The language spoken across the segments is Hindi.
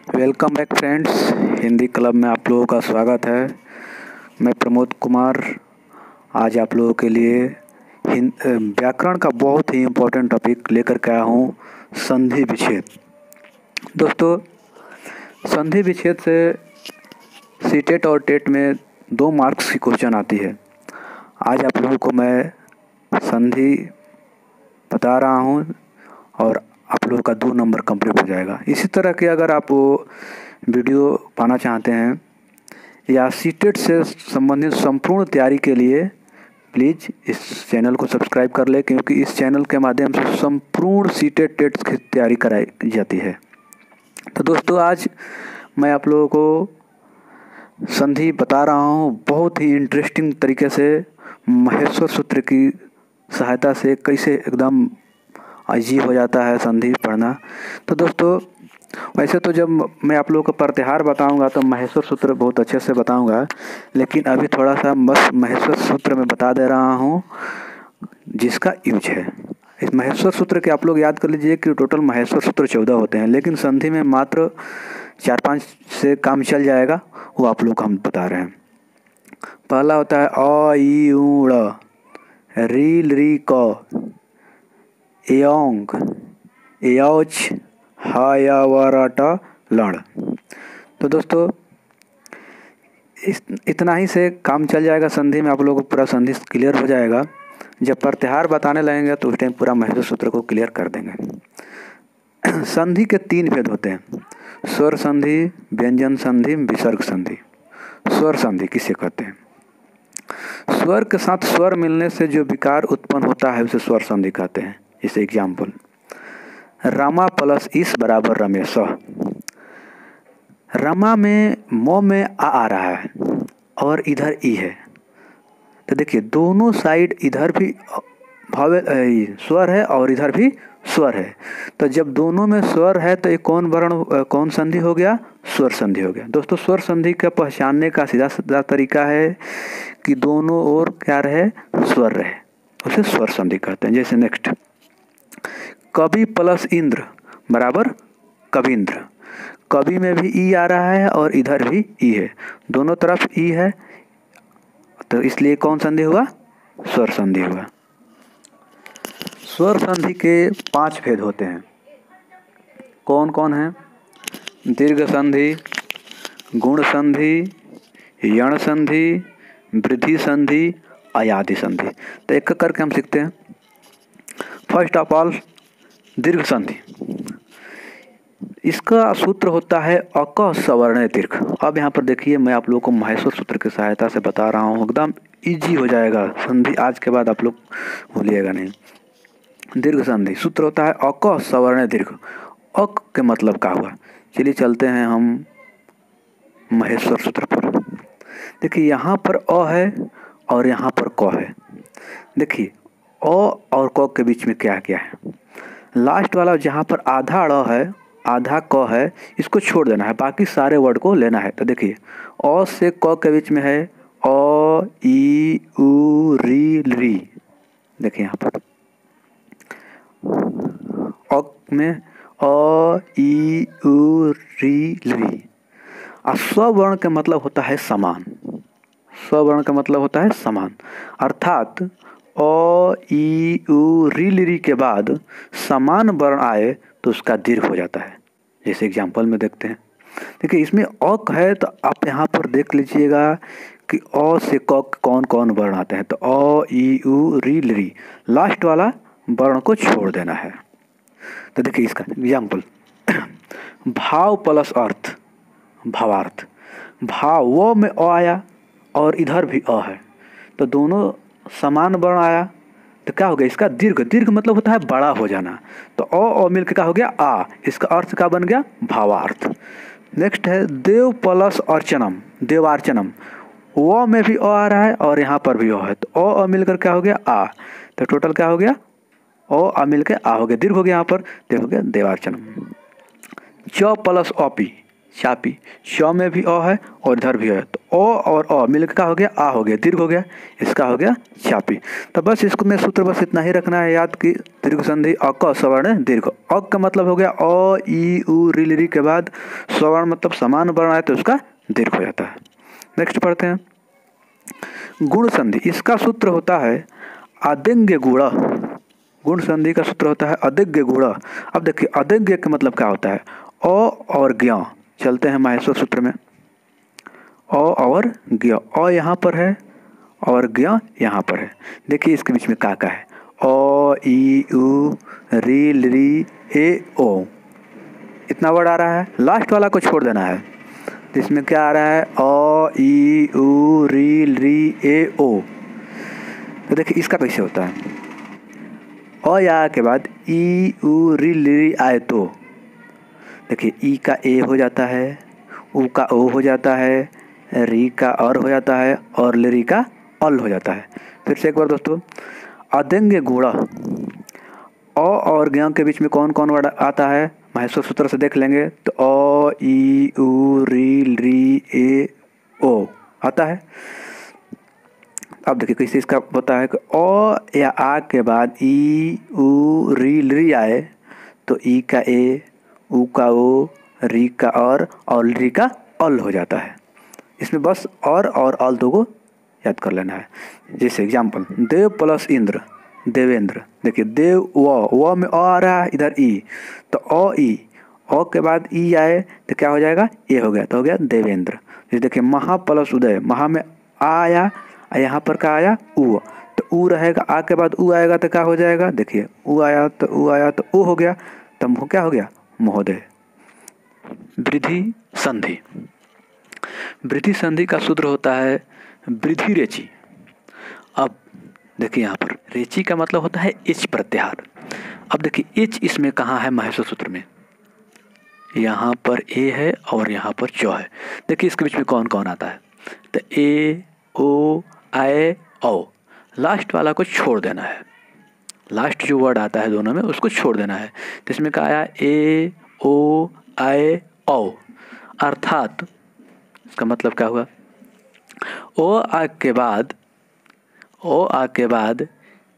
Welcome back friends, Hindi club में आप लोगों का स्वागत है। मैं प्रमोद कुमार आज आप लोगों के लिए व्याकरण का बहुत ही इम्पोर्टेंट टॉपिक लेकर के आया हूँ, संधि विच्छेद। दोस्तों, संधि विच्छेद से सीटेट और टेट में 2 मार्क्स की क्वेश्चन आती है। आज आप लोगों को मैं संधि बता रहा हूँ और आप लोगों का 2 नंबर कंप्लीट हो जाएगा। इसी तरह के अगर आप वीडियो पाना चाहते हैं या सीटेट से संबंधित संपूर्ण तैयारी के लिए प्लीज़ इस चैनल को सब्सक्राइब कर ले, क्योंकि इस चैनल के माध्यम से संपूर्ण सीटेट टेट की तैयारी कराई जाती है। तो दोस्तों, आज मैं आप लोगों को संधि बता रहा हूँ बहुत ही इंटरेस्टिंग तरीके से, महेश्वर सूत्र की सहायता से कैसे एकदम अजीब हो जाता है संधि पढ़ना। तो दोस्तों, वैसे तो जब मैं आप लोगों को प्रतिहार बताऊंगा तो महेश्वर सूत्र बहुत अच्छे से बताऊंगा, लेकिन अभी थोड़ा सा बस महेश्वर सूत्र में बता दे रहा हूं जिसका यूज है। इस महेश्वर सूत्र के आप लोग याद कर लीजिए कि टोटल महेश्वर सूत्र 14 होते हैं, लेकिन संधि में मात्र 4-5 से काम चल जाएगा। वो आप लोग को हम बता रहे हैं। पहला होता है अ ई उ ड़, रील री क, एयोंग, एयोच, हायावरट लड़। तो दोस्तों, इतना ही से काम चल जाएगा। संधि में आप लोगों को पूरा संधि क्लियर हो जाएगा। जब प्रत्याहार बताने लगेंगे तो उस टाइम पूरा महेश्वर सूत्र को क्लियर कर देंगे। संधि के 3 भेद होते हैं: स्वर संधि, व्यंजन संधि, विसर्ग संधि। स्वर संधि किसे कहते हैं? स्वर के साथ स्वर मिलने से जो विकार उत्पन्न होता है उसे स्वर संधि कहते हैं। जैसे एग्जाम्पल, रमा प्लस इस बराबर रमेश। रमा में मो में आ रहा है और इधर ई है, तो देखिए दोनों साइड इधर भी स्वर है और इधर भी स्वर है। तो जब दोनों में स्वर है तो ये कौन वर्ण, कौन संधि हो गया? स्वर संधि हो गया। दोस्तों, स्वर संधि का पहचानने का सीधा सीधा तरीका है कि दोनों ओर क्या रहे? स्वर रहे, उसे स्वर संधि कहते हैं। जैसे नेक्स्ट, कवि प्लस इंद्र बराबर कविंद्र। कवि में भी ई आ रहा है और इधर भी ई है, दोनों तरफ ई है, तो इसलिए कौन संधि हुआ? स्वर संधि हुआ। स्वर संधि के 5 भेद होते हैं। कौन कौन है? दीर्घ संधि, गुण संधि, यण संधि, वृद्धि संधि, अयादि संधि। तो एक करके हम सीखते हैं। फर्स्ट ऑफ ऑल, दीर्घ संधि। इसका सूत्र होता है अक सवर्ण दीर्घ। अब यहाँ पर देखिए, मैं आप लोगों को महेश्वर सूत्र की सहायता से बता रहा हूँ, एकदम इजी हो जाएगा संधि। आज के बाद आप लोग भूलिएगा नहीं। दीर्घ संधि सूत्र होता है अक सवर्ण दीर्घ। अक के मतलब क्या हुआ? चलिए चलते हैं हम महेश्वर सूत्र पर। देखिए, यहाँ पर अ है और यहाँ पर क है। देखिए, अ और क के बीच में क्या क्या है? लास्ट वाला जहाँ पर आधा ड़ है, आधा क है, इसको छोड़ देना है, बाकी सारे वर्ड को लेना है। तो देखिए, अ से क के बीच में है अ ई उ री री। देखिए यहाँ पर अ में अ ई उ री री। और स्ववर्ण का मतलब होता है समान। स्ववर्ण का मतलब होता है समान, अर्थात अ ई उ री ली के बाद समान वर्ण आए तो उसका दीर्घ हो जाता है। जैसे एग्जाम्पल में देखते हैं। देखिए, इसमें अक है तो आप यहाँ पर देख लीजिएगा कि अ से क कौन कौन वर्ण आते हैं। तो अ ई उ री ली, लास्ट वाला वर्ण को छोड़ देना है। तो देखिए इसका एग्जाम्पल, भाव प्लस अर्थ, भावार्थ। भाव वो में अ आया और इधर भी अ है, तो दोनों समान वर्ण आया, तो क्या हो गया? इसका दीर्घ। दीर्घ मतलब होता है बड़ा हो जाना। तो अ मिलकर क्या हो गया? आ। इसका अर्थ क्या बन गया? भावार्थ। नेक्स्ट है देव प्लस अर्चनम, देवार्चनम। वो में भी अ आ रहा है और यहाँ पर भी अ है, तो अ मिलकर क्या हो गया? आ। तो टोटल क्या हो गया? अ मिलकर आ हो गया, दीर्घ हो गया। यहाँ पर हो गया देवार्चनम। च प्लस अपी, चापी। च में भी अ है और इधर भी है, तो ओ और अ मिलकर क्या हो गया, आ हो गया, दीर्घ हो गया, इसका हो गया चापी। तो बस इसको में सूत्र बस इतना ही रखना है याद कि दीर्घ संधि अ क स्वर्ण दीर्घ। अ का मतलब हो गया अ ई उ री ली के बाद स्वर्ण मतलब समान वर्ण आए तो उसका दीर्घ हो जाता है। नेक्स्ट पढ़ते हैं गुण संधि। इसका सूत्र होता है अदिंग्य गुण। गुण संधि का सूत्र होता है अदिग्य गुण। अब देखिए अदिग्य का मतलब क्या होता है, अ और ज्ञ। चलते हैं माहेश्वर सूत्र में, अ और ज्ञ, अ यहाँ पर है और ज्ञ यहाँ पर है। देखिए इसके बीच में का है, अ ई उ री ली ए ओ, इतना वर्ड आ रहा है, लास्ट वाला को छोड़ देना है। तो इसमें क्या आ रहा है, अ ई उ री ली ए ओ। तो देखिए इसका कैसे होता है, अ या के बाद ई उ री ली आए तो देखिए ई का ए हो जाता है, उ का ओ हो जाता है, री का और हो जाता है और ली का अल हो जाता है। फिर से एक बार दोस्तों, अदिंग्य गुण, अ और ज्ञ के बीच में कौन कौन वर्ड आता है माहेश्वर सूत्र से देख लेंगे तो अ ई उ री ए ओ आता है। अब देखिए कैसे इसका होता है कि अ या आ के बाद ई उ री आए तो ई का ए, उ का ओ, री का और री का अल हो जाता है। इसमें बस और अल दो को याद कर लेना है। जैसे एग्जाम्पल देव प्लस इंद्र देवेंद्र। देखिए देव व में अ आ रहा है, इधर ई, तो अ ई, अ के बाद ई आए तो क्या हो जाएगा, ए हो गया, तो हो गया देवेंद्र। जैसे देखिए महा प्लस उदय, महा में आ आया, यहाँ पर क्या आया उ, तो उ रहेगा, आ के बाद उ आएगा तो क्या हो जाएगा, देखिए उ आया तो उ हो गया, तो क्या हो गया महोदय। वृद्धि संधि। वृद्धि संधि का सूत्र होता है वृद्धि रेचि। अब देखिए यहाँ पर रेचि का मतलब होता है एच प्रत्याहार। अब देखिए एच इसमें कहाँ है माहेश्वर सूत्र में, यहाँ पर ए है और यहाँ पर चौ है। देखिए इसके बीच में कौन कौन आता है, तो ए ओ आए औ, लास्ट वाला को छोड़ देना है, लास्ट जो वर्ड आता है दोनों में उसको छोड़ देना है। तो इसमें क्या आया ए ओ आए औ, अर्थात इसका मतलब क्या हुआ, ओ आ के बाद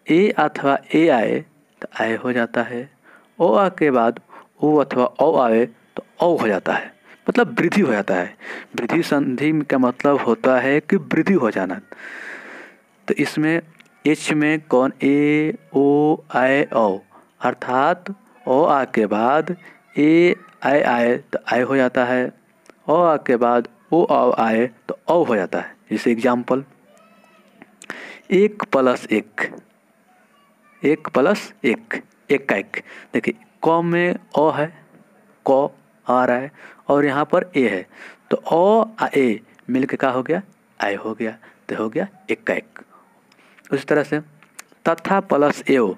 ए अथवा ए आए तो आए हो जाता है, ओ आ के बाद ओ अथवा औ आए तो औ हो जाता है, मतलब वृद्धि हो जाता है। वृद्धि संधि का मतलब होता है कि वृद्धि हो जाना। तो इसमें एच में कौन ए ओ आए औ, अर्थात ओ आ के बाद ए आए तो आए हो जाता है, ओ आ के बाद ओ आए तो औ हो जाता है। जैसे एग्जाम्पल एक प्लस एक, एक प्लस एक, एक का एक। देखिए क में अ है, क आ रहा है और यहाँ पर ए है, तो अ आ ए मिलकर क्या हो गया, आए हो गया, तो हो गया एक का एक। उसी तरह से तथा प्लस एव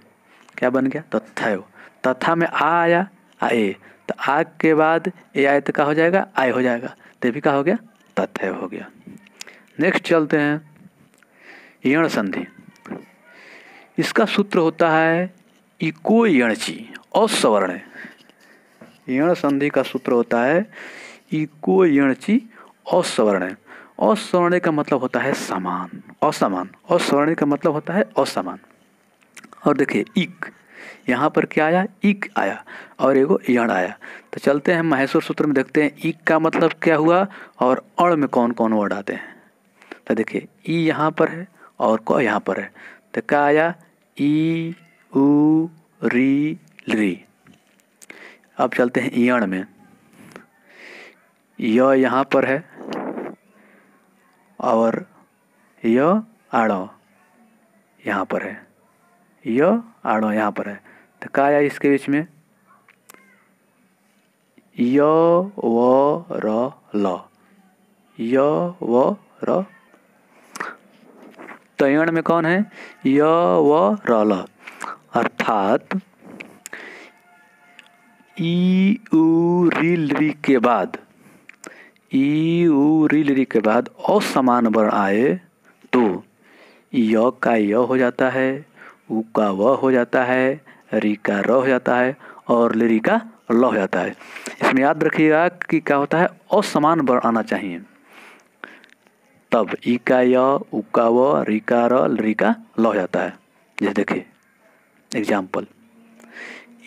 क्या बन गया, तथैव। तथा में आ आया, आ ए, तो आ के बाद ए आए तो क्या हो जाएगा, आए हो जाएगा, तो भी क्या हो गया, तथैव हो गया। नेक्स्ट चलते हैं यण संधि। इसका सूत्र होता है इको यणची असवर्ण। यण संधि का सूत्र होता है इको यणची असवर्ण। असवर्ण का मतलब होता है समान, असमान, असवर्ण का मतलब होता है असमान। और देखिए इक, यहाँ पर क्या आया, इक आया और एगो यण आया। तो चलते हैं माहेश्वर सूत्र में देखते हैं इक का मतलब क्या हुआ और अण में कौन कौन वर्ड आते हैं। तो देखिए ई यहाँ पर है और क यहाँ पर है, तो क्या आया ई उ री। अब चलते हैं यण में, य यहाँ पर है और य आड़ो यहाँ पर है, य आड़ो यहाँ पर है, तो क्या आया इसके बीच में, य व र ल, य व र। तो यण में कौन है, य व र ल, अर्थात ई उ री के बाद, ई उ री के बाद असमान वर्ण आए तो य का य हो जाता है, उ का व हो जाता है, री का र हो जाता है और ली का ल हो जाता है। इसमें याद रखिएगा कि क्या होता है, असमान वर्ण आना चाहिए। तब ई का य, उ का व, री का र, री का ल हो जाता है। जैसे देखिए एग्जाम्पल,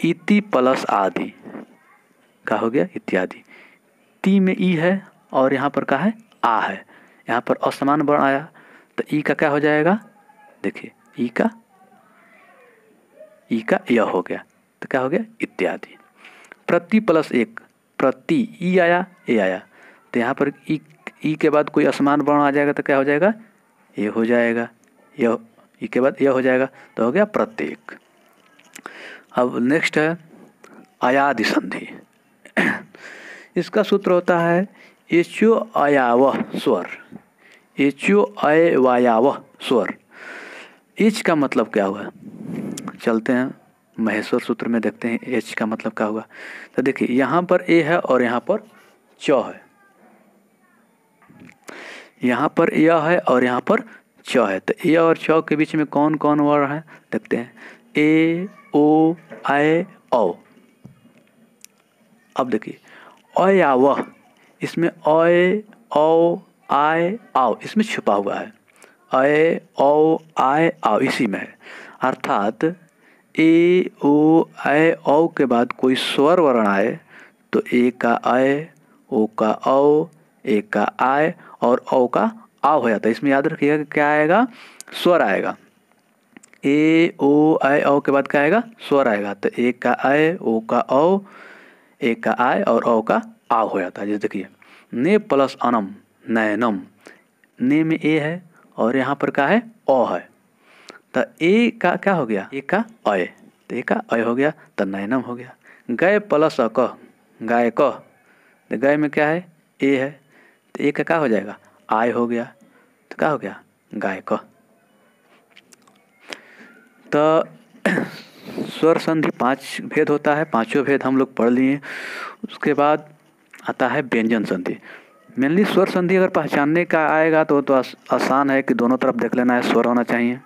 इति प्लस आदि का हो गया इत्यादि। ती में ई है और यहाँ पर क्या है, आ है। यहाँ पर असमान वर्ण आया तो ई का क्या हो जाएगा, देखिए ई का य हो गया तो क्या हो गया इत्यादि। प्रति प्लस एक, प्रति ई आया ए आया तो यहाँ पर ई के बाद कोई असमान वर्ण आ जाएगा तो क्या हो जाएगा, ये हो जाएगा। यह ई के बाद यह हो जाएगा तो हो गया प्रत्येक। अब नेक्स्ट है अयादि संधि। इसका सूत्र होता है एचो अयावह स्वर, एचो अय वायावह स्वर। एच का मतलब क्या हुआ, चलते हैं महेश्वर सूत्र में देखते हैं एच का मतलब क्या हुआ। तो देखिए यहाँ पर ए है और यहाँ पर च है, यहाँ पर य है और यहाँ पर च है। तो ए और च के बीच में कौन कौन वर्ण है देखते हैं, ए ओ आय औ। अब देखिए अयावह, इसमें अय औ आय आओ इसमें छुपा हुआ है, अय औ आय आओ इसी में है। अर्थात ए ओ आय औ के बाद कोई स्वर वर्ण आए तो ए का अय, ओ का औ, ए का आय और औ का आओ हो जाता है। इसमें याद रखिएगा कि क्या आएगा, स्वर आएगा। ए ओ आय औ के बाद क्या आएगा, स्वर आएगा। तो ए का अय, ओ का औ, ए का आय और औ का आओ हो जाता है। जैसे देखिए ने प्लस अनम नयनम, ने में ए है और यहाँ पर क्या है ओ है। तो ए का क्या हो गया, ए का अय, तो ए का अय हो गया तो नयनम हो गया। गय प्लस क, गाय क, तो गय में क्या है ए है तो ए का क्या हो जाएगा आय हो गया तो क्या हो गया गाय क। तो स्वर संधि 5 भेद होता है, 5 भेद हम लोग पढ़ लिए। उसके बाद आता है व्यंजन संधि। मेनली स्वर संधि अगर पहचानने का आएगा तो आसान है कि दोनों तरफ देख लेना है, स्वर होना चाहिए।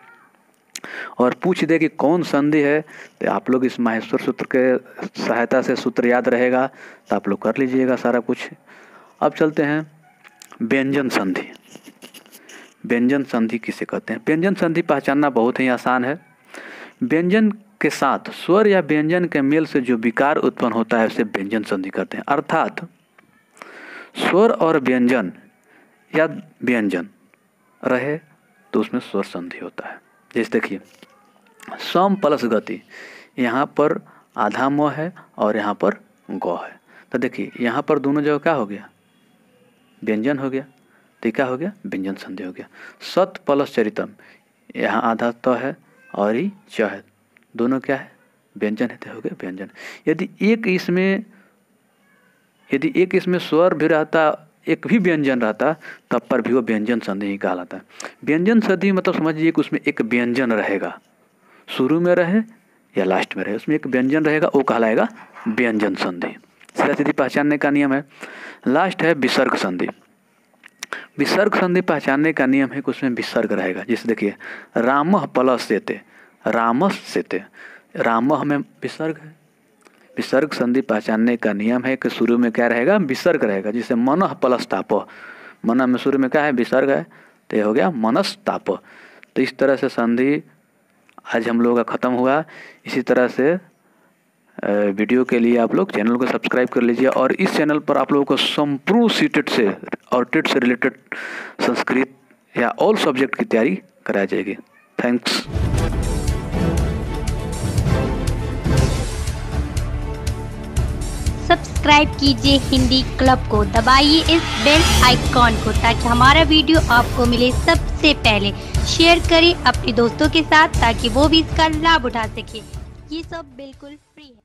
और पूछ दे कि कौन संधि है तो आप लोग इस माहेश्वर सूत्र के सहायता से सूत्र याद रहेगा तो आप लोग कर लीजिएगा सारा कुछ। अब चलते हैं व्यंजन संधि। व्यंजन संधि किसे कहते हैं, व्यंजन संधि पहचानना बहुत ही आसान है। व्यंजन के साथ स्वर या व्यंजन के मेल से जो विकार उत्पन्न होता है उसे व्यंजन संधि कहते हैं। अर्थात स्वर और व्यंजन या व्यंजन रहे तो उसमें स्वर संधि होता है। जैसे देखिए सम प्लस गति, यहाँ पर आधा म है और यहाँ पर ग है। तो देखिए यहाँ पर दोनों जगह क्या हो गया, व्यंजन हो गया, तो क्या हो गया व्यंजन संधि हो गया। सत प्लस चरितम, यहाँ आधा त है और ही च है, दोनों क्या है व्यंजन है तो हो गया व्यंजन। यदि एक इसमें स्वर भी रहता, एक भी व्यंजन रहता तब पर भी वो व्यंजन संधि ही कहलाता है। व्यंजन संधि मतलब समझिए कि उसमें एक व्यंजन रहेगा, शुरू में रहे या लास्ट में रहे, उसमें एक व्यंजन रहेगा, वो कहलाएगा व्यंजन संधि। सीधा सीधी पहचानने का नियम है। लास्ट है विसर्ग संधि। विसर्ग संधि पहचानने का नियम है कि उसमें विसर्ग रहेगा। जैसे देखिए रामः प्लस सेते, रामस सेते, रामः में विसर्ग है। विसर्ग संधि पहचानने का नियम है कि शुरू में क्या रहेगा विसर्ग रहेगा। जैसे मनः प्लस ताप, मन में शुरू में क्या है विसर्ग है तो ये हो गया मनस ताप। तो इस तरह से संधि आज हम लोगों का ख़त्म हुआ। इसी तरह से वीडियो के लिए आप लोग चैनल को सब्सक्राइब कर लीजिए और इस चैनल पर आप लोगों को संपूर्ण सीटेट से और टेट से रिलेटेड संस्कृत या ऑल सब्जेक्ट की तैयारी कराई जाएगी। थैंक्स। सब्सक्राइब कीजिए हिंदी क्लब को, दबाइए इस बेल आइकॉन को ताकि हमारा वीडियो आपको मिले सबसे पहले। शेयर करें अपने दोस्तों के साथ ताकि वो भी इसका लाभ उठा सके। ये सब बिल्कुल फ्री है।